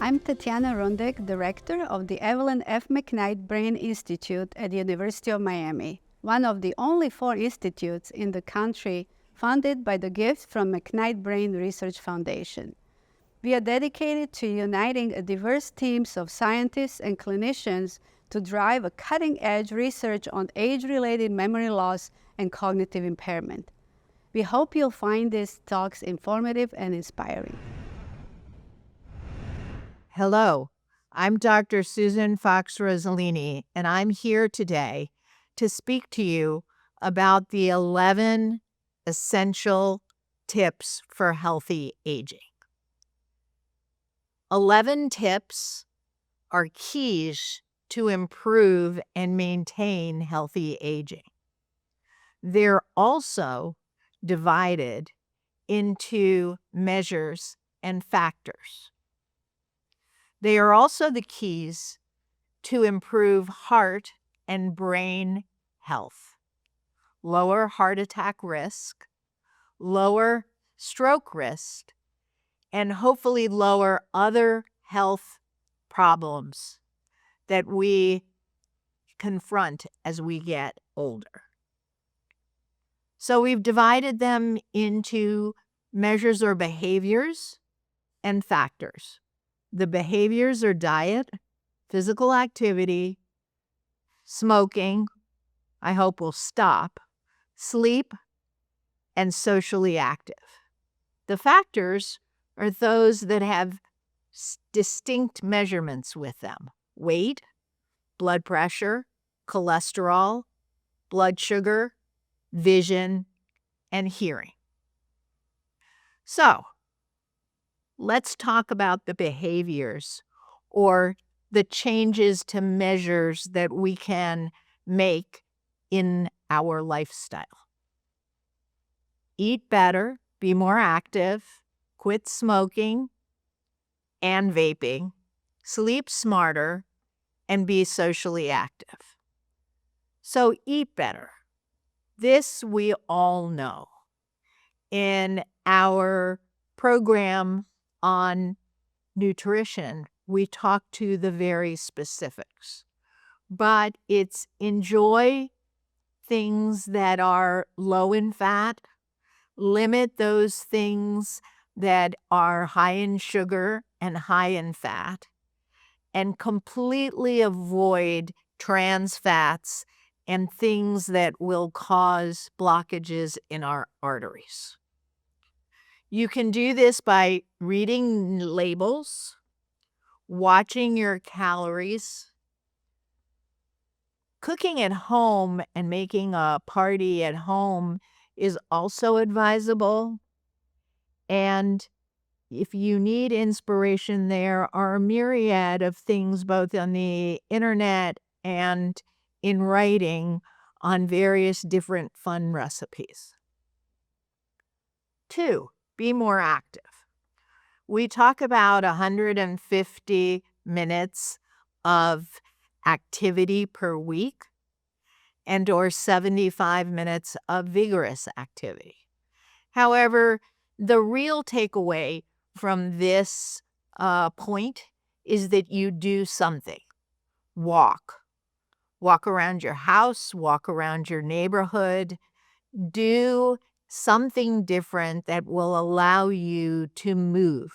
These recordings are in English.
I'm Tatiana Rundek, Director of the Evelyn F. McKnight Brain Institute at the University of Miami, one of the only 4 institutes in the country funded by the gift from McKnight Brain Research Foundation. We are dedicated to uniting a diverse teams of scientists and clinicians to drive a cutting-edge research on age-related memory loss and cognitive impairment. We hope you'll find these talks informative and inspiring. Hello, I'm Dr. Susan Fox-Rosellini, and I'm here today to speak to you about the 11 essential tips for healthy aging. 11 tips are keys to improve and maintain healthy aging. They're also divided into measures and factors. They are also the keys to improve heart and brain health, lower heart attack risk, lower stroke risk, and hopefully lower other health problems that we confront as we get older. So we've divided them into measures or behaviors and factors. The behaviors are diet, physical activity, smoking, I hope will stop, sleep, and socially active. The factors are those that have distinct measurements with them: weight, blood pressure, cholesterol, blood sugar, vision, and hearing. So, let's talk about the behaviors or the changes to measures that we can make in our lifestyle. Eat better, be more active, quit smoking and vaping, sleep smarter, and be socially active. So eat better. This we all know. In our program on nutrition, we talk to the very specifics, but it's enjoy things that are low in fat, limit those things that are high in sugar and high in fat, and completely avoid trans fats and things that will cause blockages in our arteries. You can do this by reading labels, watching your calories, cooking at home and making a party at home is also advisable. And if you need inspiration, there are a myriad of things both on the internet and in writing on various different fun recipes. 2, be more active. We talk about 150 minutes of activity per week and or 75 minutes of vigorous activity. However, the real takeaway from this point is that you do something. Walk around your house, walk around your neighborhood, do something different that will allow you to move.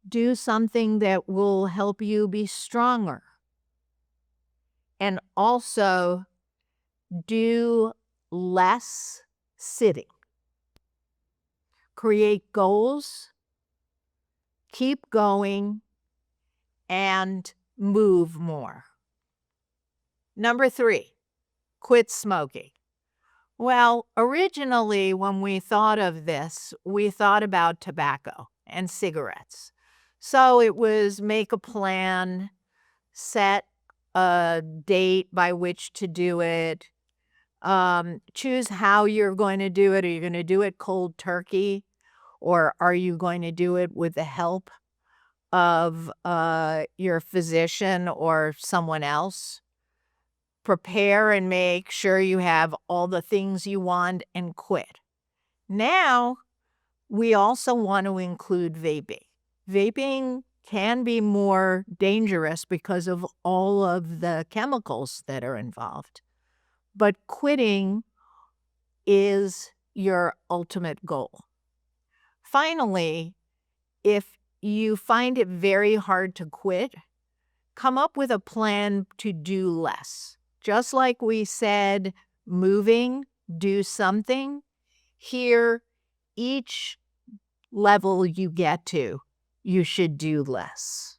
Do something that will help you be stronger. And also do less sitting. Create goals, keep going, and move more. Number 3, quit smoking. Well, originally when we thought of this, we thought about tobacco and cigarettes. So it was make a plan, set a date by which to do it, choose how you're going to do it. Are you going to do it cold turkey, or are you going to do it with the help of your physician or someone else? Prepare and make sure you have all the things you want and quit. Now, we also want to include vaping. Vaping can be more dangerous because of all of the chemicals that are involved. But quitting is your ultimate goal. Finally, if you find it very hard to quit, come up with a plan to do less. Just like we said, moving, do something. Here, each level you get to, you should do less.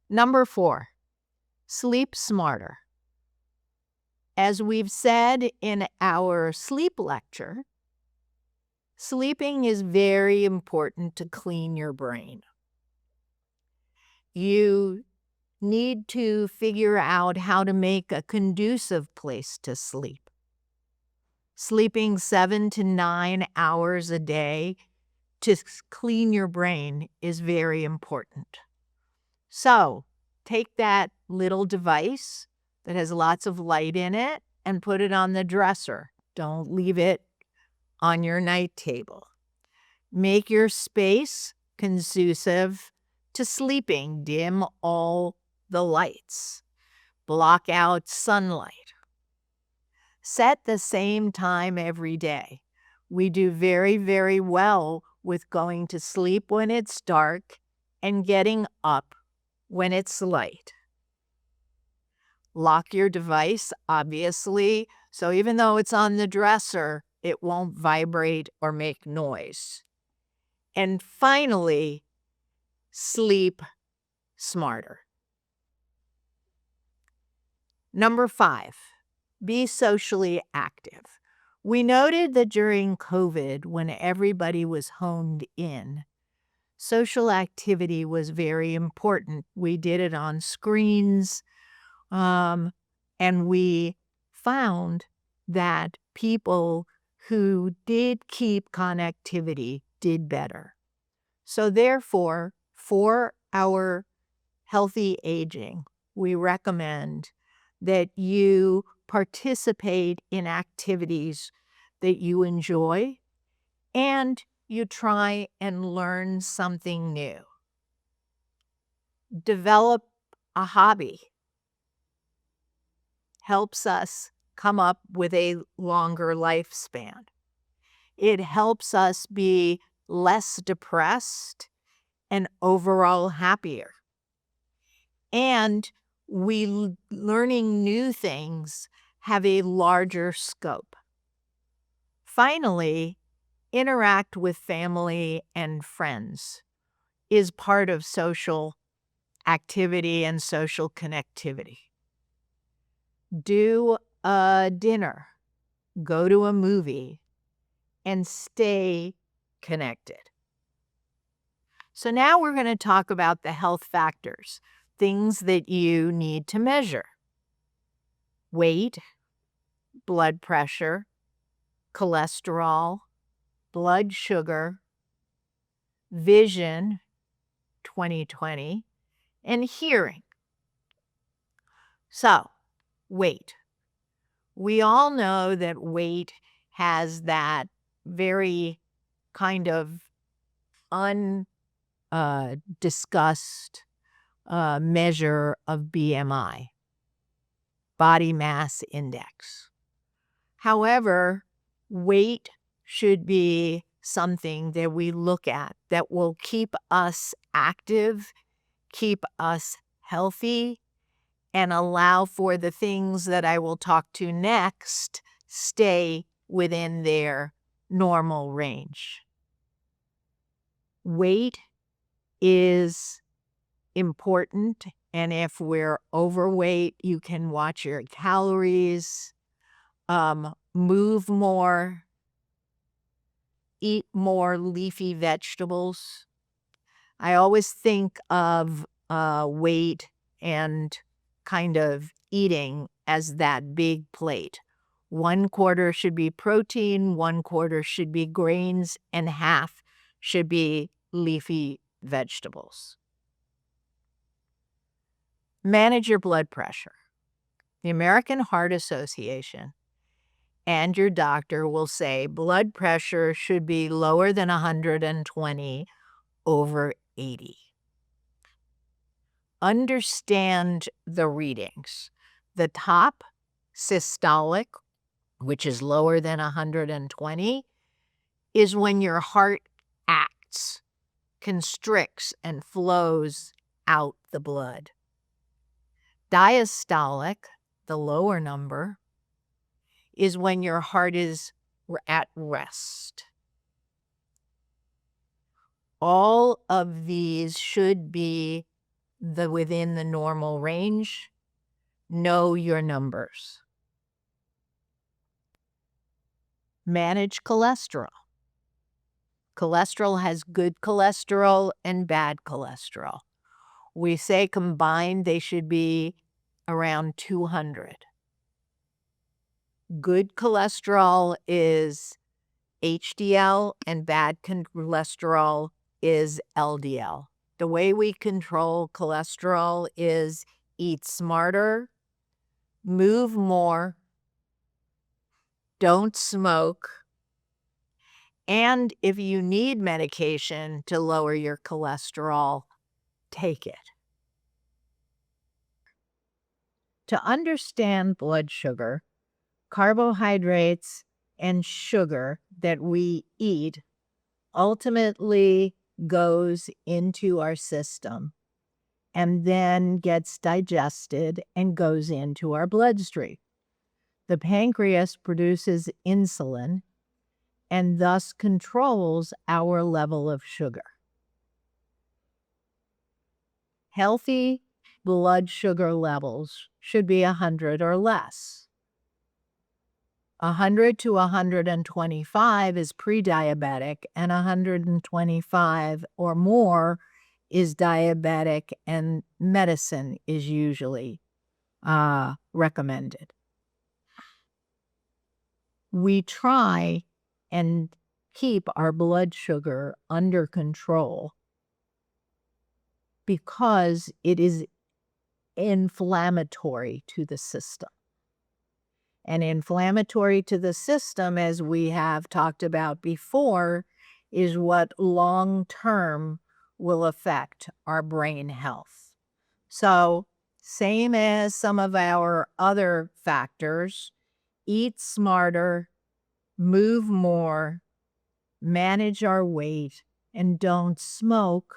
Number 4, sleep smarter. As we've said in our sleep lecture, sleeping is very important to clean your brain. You need to figure out how to make a conducive place to sleep. Sleeping 7 to 9 hours a day to clean your brain is very important. So, take that little device that has lots of light in it and put it on the dresser. Don't leave it on your night table. Make your space conducive to sleeping. Dim all the lights. Block out sunlight. Set the same time every day. We do very, very well with going to sleep when it's dark and getting up when it's light. Lock your device, obviously, so even though it's on the dresser, it won't vibrate or make noise. And finally, sleep smarter. Number 5, be socially active. We noted that during COVID, when everybody was honed in, social activity was very important. We did it on screens, and we found that people who did keep connectivity did better. So therefore, for our healthy aging, we recommend that you participate in activities that you enjoy and you try and learn something new. Develop a hobby. Helps us come up with a longer lifespan. It helps us be less depressed and overall happier. And learning new things have a larger scope. Finally, interact with family and friends is part of social activity and social connectivity. Do a dinner, go to a movie, and stay connected. So now we're going to talk about the health factors, things that you need to measure. Weight, blood pressure, cholesterol, blood sugar, vision, 20/20, and hearing. So, weight. We all know that weight has that very kind of undiscussed measure of BMI, body mass index. However, weight should be something that we look at that will keep us active, keep us healthy, and allow for the things that I will talk to next stay within their normal range. Weight is important, and if we're overweight, you can watch your calories, move more, eat more leafy vegetables. I always think of weight and kind of eating as that big plate. 1/4 should be protein, 1/4 should be grains, and half should be leafy vegetables. Manage your blood pressure. The American Heart Association and your doctor will say blood pressure should be lower than 120 over 80. Understand the readings. The top, systolic, which is lower than 120, is when your heart acts, constricts, and flows out the blood. Diastolic, the lower number, is when your heart is at rest. All of these should be within the normal range. Know your numbers. Manage cholesterol. Cholesterol has good cholesterol and bad cholesterol. We say combined they should be around 200. Good cholesterol is HDL and bad cholesterol is LDL. The way we control cholesterol is eat smarter, move more, don't smoke, and if you need medication to lower your cholesterol, take it. To understand blood sugar, carbohydrates and sugar that we eat ultimately goes into our system and then gets digested and goes into our bloodstream. The pancreas produces insulin and thus controls our level of sugar. Healthy blood sugar levels should be 100 or less. 100 to 125 is pre-diabetic, and 125 or more is diabetic, and medicine is usually recommended. We try and keep our blood sugar under control because it is inflammatory to the system. And inflammatory to the system, as we have talked about before, is what long-term will affect our brain health. So, same as some of our other factors, eat smarter, move more, manage our weight, and don't smoke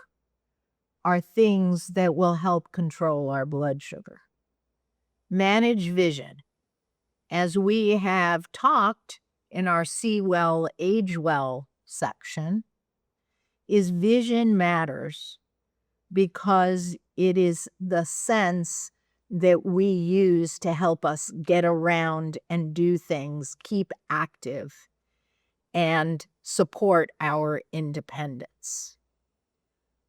are things that will help control our blood sugar. Manage vision. As we have talked in our See Well, Age Well section, is vision matters because it is the sense that we use to help us get around and do things, keep active, and support our independence.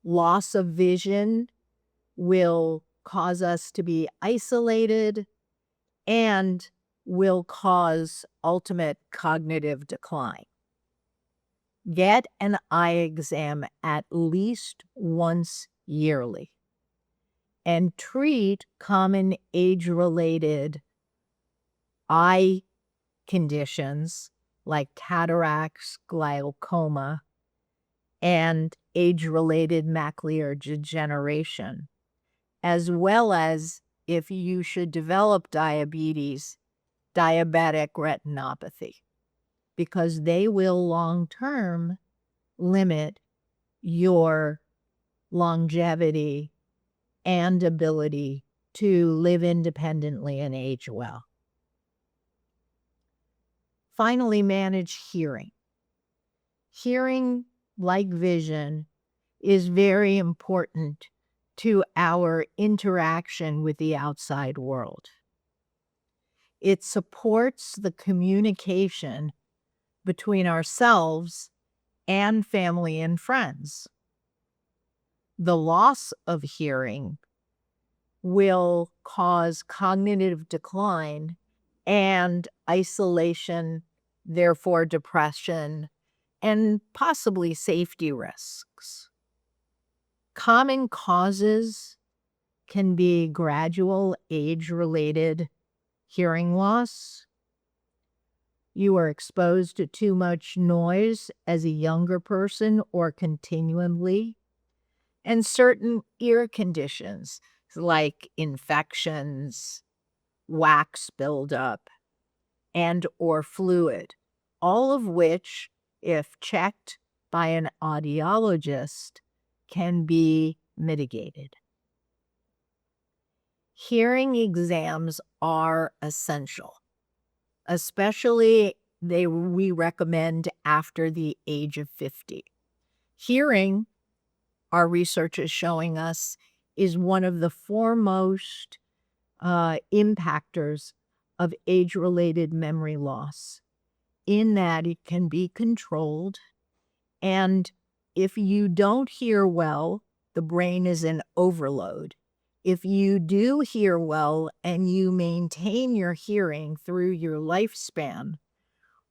Loss of vision will cause us to be isolated and will cause ultimate cognitive decline. Get an eye exam at least once yearly and treat common age-related eye conditions like cataracts, glaucoma, and age-related macular degeneration, as well as if you should develop diabetes, diabetic retinopathy, because they will long-term limit your longevity and ability to live independently and age well. Finally, manage hearing. Hearing, like vision, is very important to our interaction with the outside world. It supports the communication between ourselves and family and friends. The loss of hearing will cause cognitive decline and isolation, therefore depression, and possibly safety risks. Common causes can be gradual age-related hearing loss, you are exposed to too much noise as a younger person or continually, and certain ear conditions like infections, wax buildup, and or fluid, all of which, if checked by an audiologist, can be mitigated. Hearing exams are essential, especially we recommend after the age of 50. Hearing, our research is showing us, is one of the foremost impactors of age-related memory loss, in that it can be controlled. And if you don't hear well, the brain is in overload. If you do hear well and you maintain your hearing through your lifespan,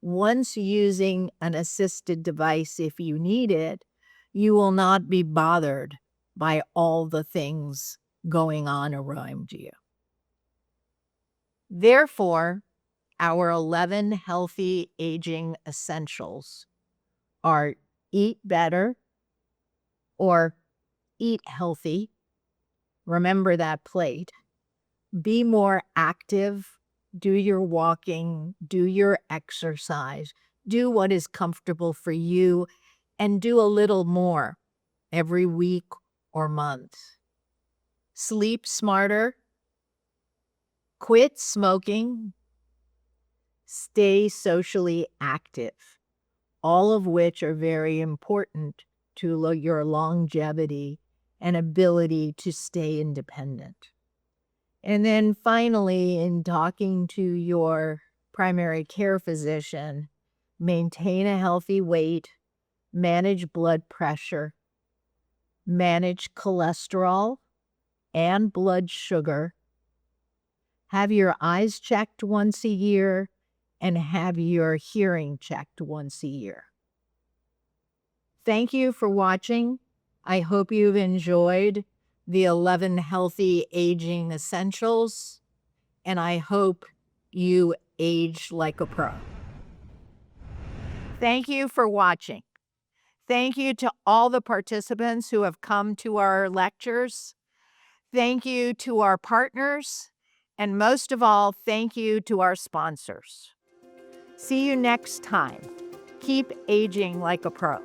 once using an assisted device if you need it, you will not be bothered by all the things going on around you. Therefore, our 11 healthy aging essentials are: eat better or eat healthy. Remember that plate. Be more active. Do your walking. Do your exercise. Do what is comfortable for you, and do a little more every week or month. Sleep smarter. Quit smoking. Stay socially active, all of which are very important to your longevity and ability to stay independent. And then finally, in talking to your primary care physician, maintain a healthy weight, manage blood pressure, manage cholesterol and blood sugar, have your eyes checked once a year, and have your hearing checked once a year. Thank you for watching. I hope you've enjoyed the 11 healthy aging essentials, and I hope you age like a pro. Thank you for watching. Thank you to all the participants who have come to our lectures. Thank you to our partners. And most of all, thank you to our sponsors. See you next time. Keep aging like a pro.